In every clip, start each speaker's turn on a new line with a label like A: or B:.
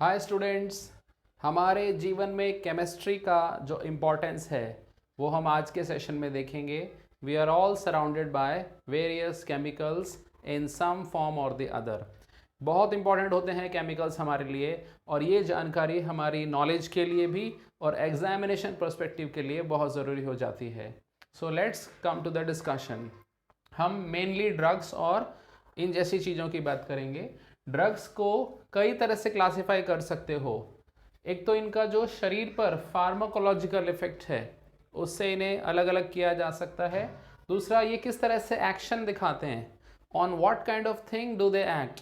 A: Hi students. हमारे जीवन में केमिस्ट्री का जो इम्पोर्टेंस है वो हम आज के सेशन में देखेंगे। We are all surrounded by various chemicals in some form और द अदर। बहुत इंपॉर्टेंट होते हैं केमिकल्स हमारे लिए, और ये जानकारी हमारी नॉलेज के लिए भी और एग्जामिनेशन पर्सपेक्टिव के लिए बहुत ज़रूरी हो जाती है। So let's come to the discussion. हम मेनली ड्रग्स और इन जैसी चीज़ों की बात करेंगे। ड्रग्स को कई तरह से क्लासिफाई कर सकते हो। एक तो इनका जो शरीर पर फार्माकोलॉजिकल इफेक्ट है उससे इन्हें अलग अलग किया जा सकता है। दूसरा, ये किस तरह से एक्शन दिखाते हैं, on what kind of thing do they act,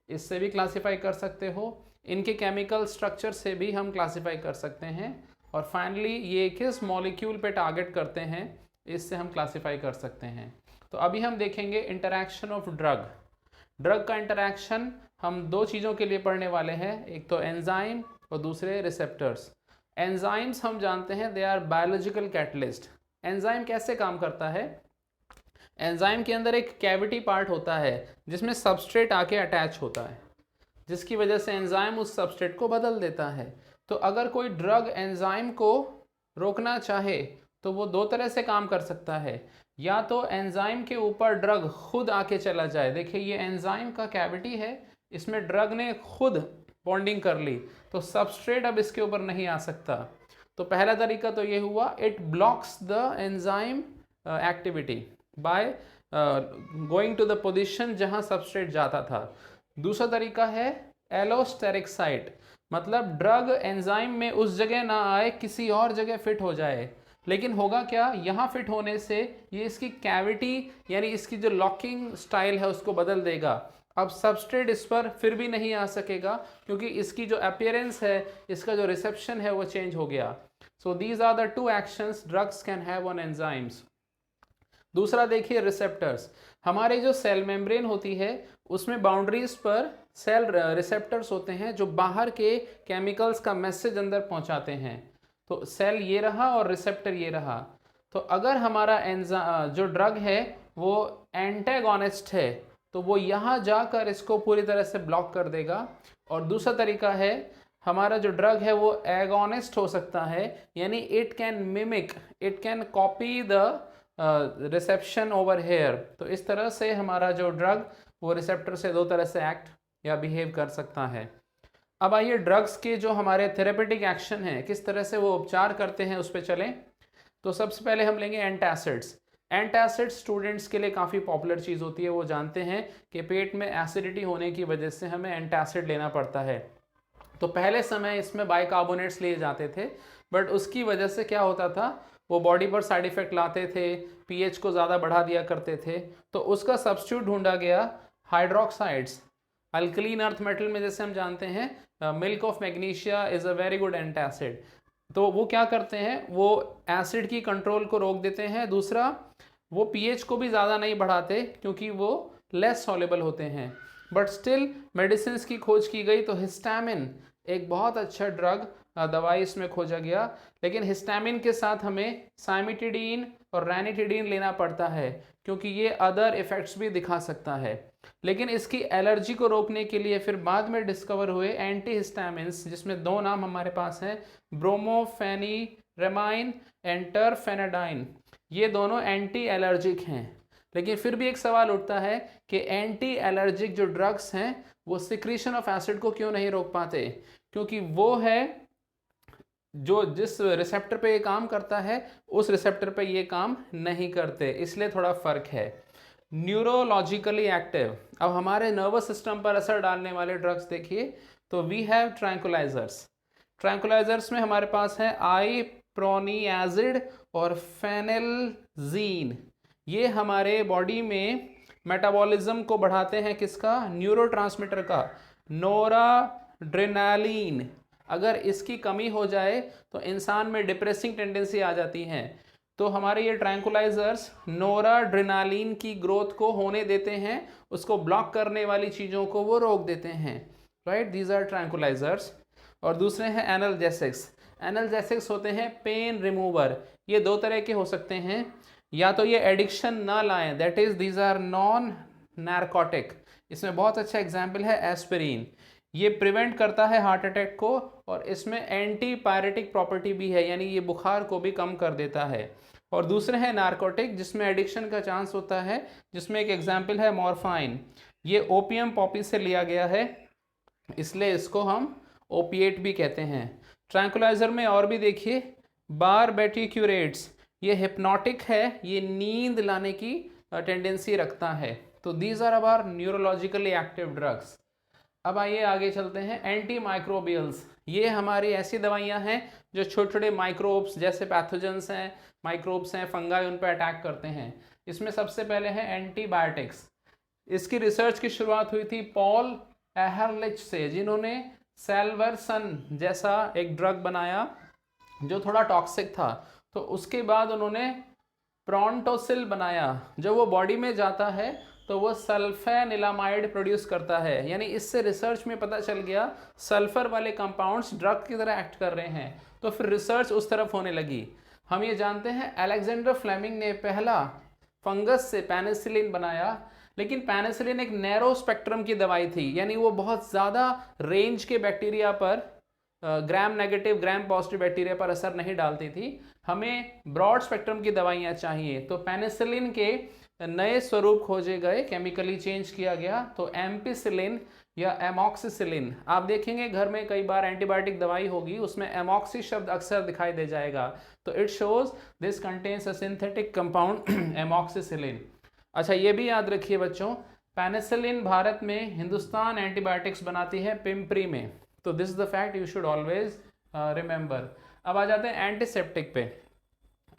A: इससे भी क्लासिफाई कर सकते हो। इनके केमिकल स्ट्रक्चर से भी हम क्लासिफाई कर सकते हैं। और फाइनली ये किस मॉलिक्यूल पे टारगेट करते हैं इससे हम क्लासिफाई कर सकते हैं। तो अभी हम देखेंगे इंटरैक्शन ऑफ ड्रग। ड्रग का इंटरैक्शन हम दो चीज़ों के लिए पढ़ने वाले हैं, एक तो एंजाइम और दूसरे रिसेप्टर्स। एंजाइम्स हम जानते हैं they are biological catalyst. Enzyme कैसे काम करता है? एंजाइम के अंदर एक कैविटी पार्ट होता है जिसमें सबस्ट्रेट आके अटैच होता है, जिसकी वजह से एंजाइम उस सबस्ट्रेट को बदल देता है। तो अगर कोई ड्रग एंजाइम को रोकना चाहे तो वो दो तरह से काम कर सकता है। या तो एंजाइम के ऊपर ड्रग खुद आके चला जाए। देखिए ये एंजाइम का कैविटी है, इसमें ड्रग ने खुद बॉन्डिंग कर ली तो सबस्ट्रेट अब इसके ऊपर नहीं आ सकता। तो पहला तरीका तो ये हुआ, it blocks the enzyme activity by going to the position जहां सबस्ट्रेट जाता था। दूसरा तरीका है एलोस्टेरिक साइट, मतलब ड्रग एंजाइम में उस जगह ना आए, किसी और जगह फिट हो जाए। लेकिन होगा क्या, यहाँ फिट होने से ये इसकी कैविटी यानी इसकी जो लॉकिंग स्टाइल है उसको बदल देगा। अब सबस्ट्रेट इस पर फिर भी नहीं आ सकेगा क्योंकि इसकी जो अपीयरेंस है, इसका जो रिसेप्शन है वो चेंज हो गया। So these are the two actions drugs can have on enzymes. दूसरा देखिए रिसेप्टर्स। हमारे जो सेल मेम्ब्रेन होती है उसमें बाउंड्रीज पर सेल रिसेप्टर्स होते हैं जो बाहर के केमिकल्स का मैसेज अंदर पहुंचाते हैं। तो सेल ये रहा और रिसेप्टर ये रहा। तो अगर हमारा जो ड्रग है वो एंटेगोनिस्ट है तो वो यहाँ जाकर इसको पूरी तरह से ब्लॉक कर देगा। और दूसरा तरीका है, हमारा जो ड्रग है वो एगोनिस्ट हो सकता है, यानी it can mimic, it can copy the reception over here. तो इस तरह से हमारा जो ड्रग वो रिसेप्टर से दो तरह से एक्ट या बिहेव कर सकता है। अब आइए ड्रग्स के जो हमारे थेरेपेटिक एक्शन हैं, किस तरह से वो उपचार करते हैं उस पर चलें। तो सबसे पहले हम लेंगे एंटासिड्स। एंटासिड्स स्टूडेंट्स के लिए काफ़ी पॉपुलर चीज़ होती है। वो जानते हैं कि पेट में एसिडिटी होने की वजह से हमें एंटासिड लेना पड़ता है। तो पहले समय इसमें बाइकार्बोनेट्स लिए जाते थे, बट उसकी वजह से क्या होता था, वो बॉडी पर साइड इफेक्ट लाते थे, पीएच को ज़्यादा बढ़ा दिया करते थे। तो उसका सब्स्टिट्यूट ढूंढा गया हाइड्रोक्साइड्स। अल्कलीन अर्थ मेटल में जैसे हम जानते हैं milk of magnesia is a very good antacid. तो वो क्या करते हैं, वो एसिड की कंट्रोल को रोक देते हैं। दूसरा, वो पीएच को भी ज़्यादा नहीं बढ़ाते क्योंकि वो लेस सॉल्युबल होते हैं। बट स्टिल मेडिसिन की खोज की गई तो हिस्टामिन एक बहुत अच्छा ड्रग दवाई इसमें खोजा गया। लेकिन हिस्टामिन के साथ हमें साइमिटिडीन और रैनिटिडीन लेना पड़ता है क्योंकि ये अदर इफ़ेक्ट्स भी दिखा सकता है। लेकिन इसकी एलर्जी को रोकने के लिए फिर बाद में डिस्कवर हुए एंटी हिस्टामिन्स, जिसमें दो नाम हमारे पास हैं, ब्रोमोफेनिरेमाइन एंड टरफेनाडाइन। ये दोनों एंटी एलर्जिक हैं। लेकिन फिर भी एक सवाल उठता है कि एंटी एलर्जिक जो ड्रग्स हैं वो सिक्रीशन ऑफ एसिड को क्यों नहीं रोक पाते? क्योंकि वो है जो जिस रिसेप्टर पे ये काम करता है उस रिसेप्टर पे ये काम नहीं करते, इसलिए थोड़ा फर्क है। न्यूरोलॉजिकली एक्टिव, अब हमारे नर्वस सिस्टम पर असर डालने वाले ड्रग्स देखिए तो वी हैव ट्रैंकुलाइजर्स। ट्रैंकुलाइजर्स में हमारे पास है आइप्रोनियाजिड और फेनेलजीन। ये हमारे बॉडी में मेटाबॉलिज्म को बढ़ाते हैं, किसका? न्यूरोट्रांसमीटर का, नोराड्रेनालिन। अगर इसकी कमी हो जाए तो इंसान में डिप्रेसिंग टेंडेंसी आ जाती है। तो हमारे ये ट्रैंकुलाइजर्स नोराड्रेनालिन की ग्रोथ को होने देते हैं, उसको ब्लॉक करने वाली चीज़ों को वो रोक देते हैं। Right, these are tranquilizers. और दूसरे हैं एनाल्जेसिक्स। एनाल्जेसिक्स होते हैं पेन रिमूवर। ये दो तरह के हो सकते हैं, या तो ये एडिक्शन ना लाएं, that is these are non narcotic. इसमें बहुत अच्छा एग्जाम्पल है एस्पिरिन। ये प्रिवेंट करता है हार्ट अटैक को, और इसमें एंटी पायरेटिक प्रॉपर्टी भी है, यानी ये बुखार को भी कम कर देता है। और दूसरे हैं नारकोटिक, जिसमें एडिक्शन का चांस होता है, जिसमें एक एग्जाम्पल है मॉर्फाइन। ये ओपियम पॉपी से लिया गया है, इसलिए इसको हम ओपिएट भी कहते हैं। ट्रैंकुलाइजर में और भी देखिए, बारबैटिक्यूरेट्स, ये हिप्नोटिक है, ये नींद लाने की टेंडेंसी रखता है। तो these are our neurologically active drugs. अब आइए आगे चलते हैं। एंटी माइक्रोबियल्स, ये हमारी ऐसी दवाइयां हैं जो छोटे छोटे माइक्रोब्स जैसे पैथोजेंस हैं, माइक्रोब्स हैं, फंगाई, उन पर अटैक करते हैं। इसमें सबसे पहले है एंटीबायोटिक्स। इसकी रिसर्च की शुरुआत हुई थी पॉल एहरलिच से, जिन्होंने सेल्वर्सन जैसा एक ड्रग बनाया जो थोड़ा टॉक्सिक था। तो उसके बाद उन्होंने प्रॉन्टोसिल बनाया, जब वो बॉडी में जाता है तो वो सल्फेनिलामाइड प्रोड्यूस करता है। यानी इससे रिसर्च में पता चल गया सल्फर वाले कंपाउंड्स ड्रग की तरह एक्ट कर रहे हैं, तो फिर रिसर्च उस तरफ होने लगी। हम ये जानते हैं अलेक्जेंडर फ्लेमिंग ने पहला फंगस से पेनिसिलिन बनाया, लेकिन पेनिसिलिन एक नैरो स्पेक्ट्रम की दवाई थी, यानी वो बहुत ज़्यादा रेंज के बैक्टीरिया पर, gram negative gram positive bacteria पर असर नहीं डालती थी। हमें ब्रॉड स्पेक्ट्रम की दवाइयाँ चाहिए, तो पेनिसिलिन के नए स्वरूप खोजे गए, केमिकली चेंज किया गया, तो एम्पिसिलिन या एमॉक्सिसिलिन। आप देखेंगे घर में कई बार एंटीबायोटिक दवाई होगी, उसमें एमॉक्सी शब्द अक्सर दिखाई दे जाएगा, तो it shows this contains a synthetic compound amoxicillin. अच्छा, ये भी याद रखिए बच्चों, पेनिसिलिन भारत में, हिंदुस्तान एंटीबायोटिक्स बनाती है पिंपरी में, तो this is the fact you should always remember. अब आ जाते हैं एंटीसेप्टिक पे।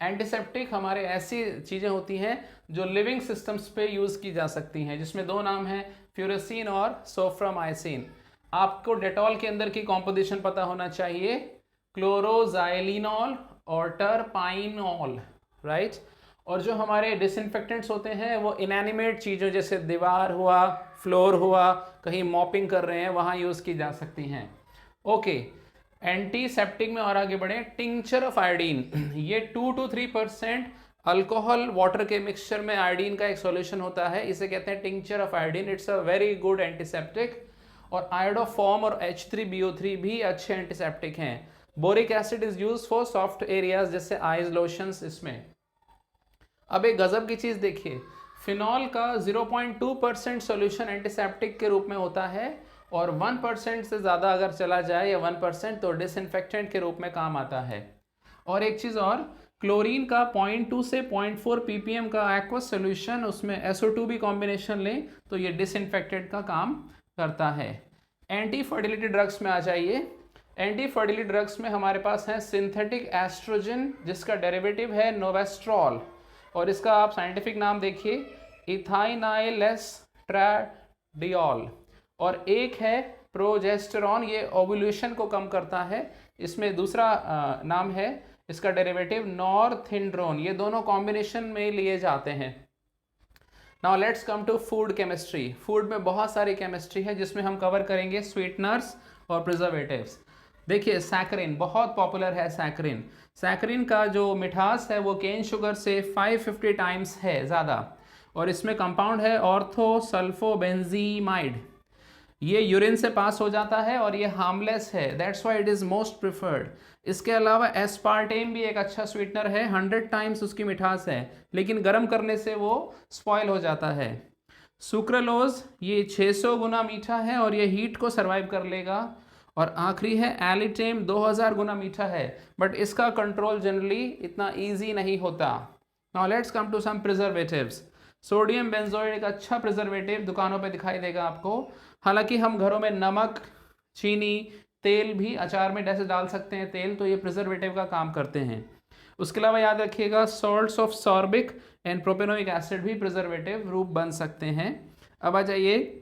A: एंटीसेप्टिक हमारे ऐसी चीज़ें होती हैं जो लिविंग सिस्टम्स पे यूज़ की जा सकती हैं, जिसमें दो नाम हैं, फ्यूरेसिन और सोफ्रामाइसिन। आपको डेटॉल के अंदर की कॉम्पोजिशन पता होना चाहिए, क्लोरोजाइलिनॉल और टरपाइनॉल, राइट। और जो हमारे डिसइंफेक्टेंट्स होते हैं वो इनएनिमेट चीज़ों जैसे दीवार हुआ, फ्लोर हुआ, कहीं मॉपिंग कर रहे हैं वहाँ यूज़ की जा सकती हैं। ओके, एंटीसेप्टिक में और आगे बढ़े, टिंचर ऑफ आयोडीन, ये 2 to 3% अल्कोहल वाटर के मिक्सचर में आयोडीन का एक सॉल्यूशन होता है, इसे कहते हैं tincture of iodine. It's a very good antiseptic. और आयोडोफॉर्म और H3BO3 भी अच्छे एंटीसेप्टिक हैं। Boric acid is use for soft areas जैसे आइज लोशंस इसमें। अब एक गजब की चीज देखिए, फिनॉल का 0.2% सॉल्यूशन एंटीसेप्टिक के रूप में होता है, और 1% से ज़्यादा अगर चला जाए या 1% तो डिसइंफेक्टेंट के रूप में काम आता है। और एक चीज़ और, क्लोरीन का 0.2 से 0.4 ppm का एक्वस सोल्यूशन, उसमें SO2 भी कॉम्बिनेशन लें तो ये डिसइंफेक्टेंट का काम करता है। एंटी फर्टिलिटी ड्रग्स में आ जाइए। एंटी फर्टिलिटी ड्रग्स में हमारे पास है सिंथेटिक एस्ट्रोजन, जिसका डेरिवेटिव है नोवेस्ट्रॉल, और इसका आप साइंटिफिक नाम देखिए इथाइनाइल एस्ट्राडियोल। और एक है प्रोजेस्टेरॉन, ये ओव्यूलेशन को कम करता है, इसमें दूसरा नाम है इसका डेरिवेटिव नॉरथिंड्रोन। ये दोनों कॉम्बिनेशन में लिए जाते हैं। Now let's come to food chemistry. Food में बहुत सारी केमिस्ट्री है, जिसमें हम कवर करेंगे स्वीटनर्स और प्रिजर्वेटिव्स। देखिए सैकरिन बहुत पॉपुलर है। सैकरिन, सैकरिन का जो मिठास है वो केन शुगर से 550 टाइम्स है ज़्यादा, और इसमें कंपाउंड है ऑर्थोसल्फोबेंजीमाइड। ये यूरिन से पास हो जाता है और ये हार्मलेस है, that's why it is most preferred. इसके अलावा एस्पार्टेम भी एक अच्छा स्वीटनर है, 100 टाइम्स उसकी मिठास है, लेकिन गर्म करने से वो स्पॉयल हो जाता है। सुक्रालोज, ये 600 गुना मीठा है और ये हीट को सर्वाइव कर लेगा। और आखिरी है एलिटेम, 2000 गुना मीठा है, बट इसका कंट्रोल जनरली इतना ईजी नहीं होता। Now let's come to some preservatives. Sodium benzoate एक अच्छा प्रिजर्वेटिव, दुकानों पे दिखाई देगा आपको। हालांकि हम घरों में नमक, चीनी, तेल भी अचार में जैसे डाल सकते हैं तेल, तो ये प्रिजर्वेटिव का काम करते हैं। उसके अलावा याद रखिएगा salts of sorbic and propanoic acid भी प्रिजर्वेटिव रूप बन सकते हैं। अब आ जाइए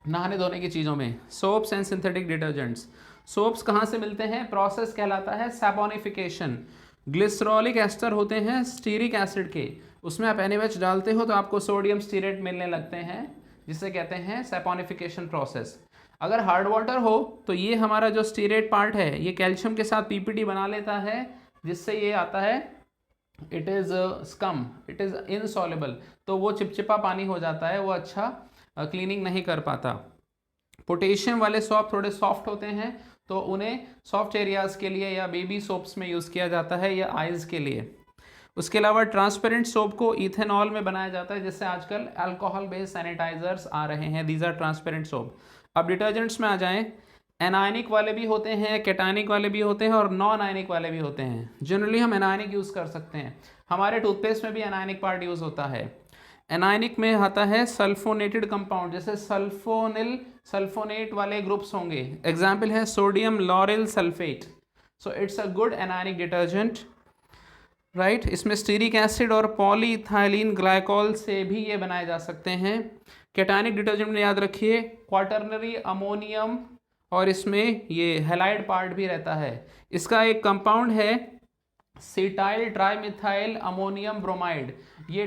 A: नहाने धोने की चीज़ों में, soaps and synthetic detergents. Soaps कहाँ से मिलते हैं? प्रोसेस कहलाता है सैपोनिफिकेशन। ग्लिसरॉलिक एस्टर होते हैं स्टीरिक एसिड के, उसमें आप NaOH डालते हो तो आपको सोडियम स्टीरेट मिलने लगते हैं, जिसे कहते हैं सैपोनिफिकेशन प्रोसेस। अगर हार्ड वाटर हो तो ये हमारा जो स्टीरेट पार्ट है ये कैल्शियम के साथ PPT बना लेता है, जिससे ये आता है it is scum, it is insoluble, तो वो चिपचिपा पानी हो जाता है, वो अच्छा क्लीनिंग नहीं कर पाता। पोटेशियम वाले सोप थोड़े सॉफ्ट होते हैं तो उन्हें सॉफ्ट एरियाज़ के लिए या बेबी सोप्स में यूज़ किया जाता है या आइज़ के लिए। उसके अलावा ट्रांसपेरेंट सोप को इथेनॉल में बनाया जाता है, जिससे आजकल अल्कोहल बेस्ड सैनिटाइजर्स आ रहे हैं। These are transparent soap. अब डिटर्जेंट्स में आ जाएं, एनायनिक वाले भी होते हैं, कैटायनिक वाले भी होते हैं और नॉन आयनिक वाले भी होते हैं। जनरली हम एनायनिक यूज़ कर सकते हैं। हमारे टूथपेस्ट में भी एनायनिक पार्ट यूज़ होता है। एनायनिक में आता है सल्फोनेटेड कंपाउंड, जैसे सल्फोनिल सल्फोनेट वाले ग्रुप्स होंगे। एग्जाम्पल है sodium lauryl sulphate. So it's a good anionic detergent, right. इसमें स्टीरिक एसिड और पॉलीइथाइलिन ग्लाइकॉल से भी ये बनाए जा सकते हैं। कैटायनिक डिटर्जेंट में याद रखिए क्वाटरनरी अमोनियम और इसमें ये हैलाइड पार्ट भी रहता है। इसका एक कंपाउंड है सीटाइल ट्राइमिथाइल अमोनियम ब्रोमाइड। ये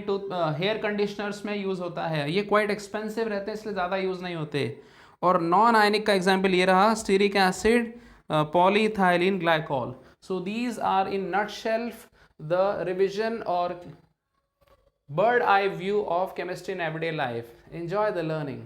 A: हेयर कंडीशनर्स में यूज़ होता है। ये क्वाइट एक्सपेंसिव रहते हैं, इसलिए ज़्यादा यूज़ नहीं होते। और नॉन आयनिक का एग्जाम्पल ये रहा stearic acid, polyethylene glycol. So these are in nutshell the revision or bird eye view of chemistry in everyday life. Enjoy the learning.